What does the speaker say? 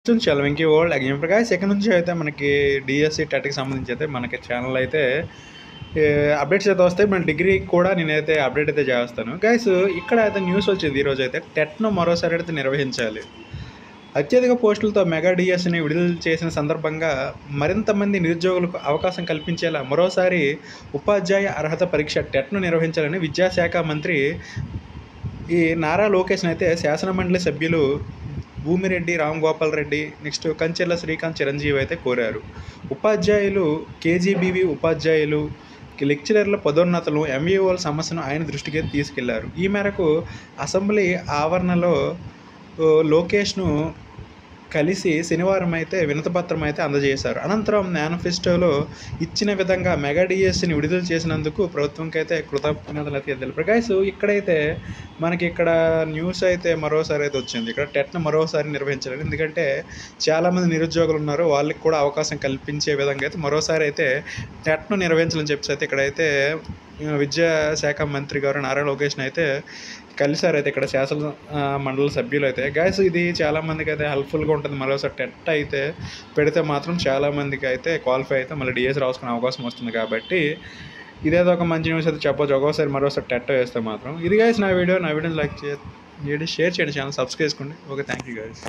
చాలా వెంకీ వరల్డ్ అగ్ని ప్రకాష్ ఇక్కడ నుంచి అయితే మనకి డిఎస్సి టెట్కి సంబంధించి అయితే మనకి ఛానల్ అయితే అప్డేట్స్ అయితే వస్తాయి. మన డిగ్రీ కూడా నేనైతే అప్డేట్ అయితే చేస్తాను గైస్. ఇక్కడ అయితే న్యూస్ వచ్చింది ఈరోజు అయితే టెట్ను మరోసారి అయితే నిర్వహించాలి. అత్యధిక పోస్టులతో మెగా డిఎస్సిని విడుదల చేసిన సందర్భంగా మరింత మంది నిరుద్యోగులకు అవకాశం కల్పించేలా మరోసారి ఉపాధ్యాయ అర్హత పరీక్ష టెట్ను నిర్వహించాలని విద్యాశాఖ మంత్రి ఈ నారా లోకేష్ని అయితే శాసనమండలి సభ్యులు భూమిరెడ్డి రామగోపాల్ రెడ్డి నెక్స్ట్ కంచెల శ్రీకాంత్ చిరంజీవి అయితే కోరారు. ఉపాధ్యాయులు కేజీబీవీ ఉపాధ్యాయులు లెక్చరర్ల పదోన్నతులు ఎంఈఓల సమస్యను ఆయన దృష్టికి తీసుకెళ్లారు. ఈ మేరకు అసెంబ్లీ ఆవరణలో లోకేష్ను కలిసి శనివారం అయితే వినతిపత్రం అయితే అందజేశారు. అనంతరం మేనిఫెస్టోలో ఇచ్చిన విధంగా మెగా డిఎస్సిని విడుదల చేసినందుకు ప్రభుత్వంకి అయితే కృతజ్ఞతలు అయితే తెలిపారు. గైస్ ఇక్కడైతే మనకి ఇక్కడ న్యూస్ అయితే మరోసారి అయితే వచ్చింది. ఇక్కడ టెట్ను మరోసారి నిర్వహించాలి, ఎందుకంటే చాలామంది నిరుద్యోగులు ఉన్నారు, వాళ్ళకి కూడా అవకాశం కల్పించే విధంగా అయితే మరోసారి అయితే టెట్ను నిర్వహించాలని చెప్పేసి అయితే ఇక్కడైతే విద్యాశాఖ మంత్రి గారు నారా లోకేష్ని అయితే కలిసారు. అయితే ఇక్కడ శాసన మండలి సభ్యులు అయితే గైస్ ఇది చాలామందికి అయితే హెల్ప్ఫుల్గా ఉంటుంది. మరోసారి టెట్ అయితే పెడితే మాత్రం చాలామందికి అయితే క్వాలిఫై అయితే మళ్ళీ డిఎస్ రాసుకునే అవకాశం వస్తుంది. కాబట్టి ఇదేదో ఒక మంచి న్యూస్ అయితే చెప్పొచ్చు. ఒక్కోసారి మరోసారి టెట్ వేస్తే మాత్రం. ఇది గైస్ నా వీడియోని లైక్ చేయండి, షేర్ చేయండి, ఛానల్ సబ్స్క్రైబ్ చేసుకోండి. Okay, thank you guys.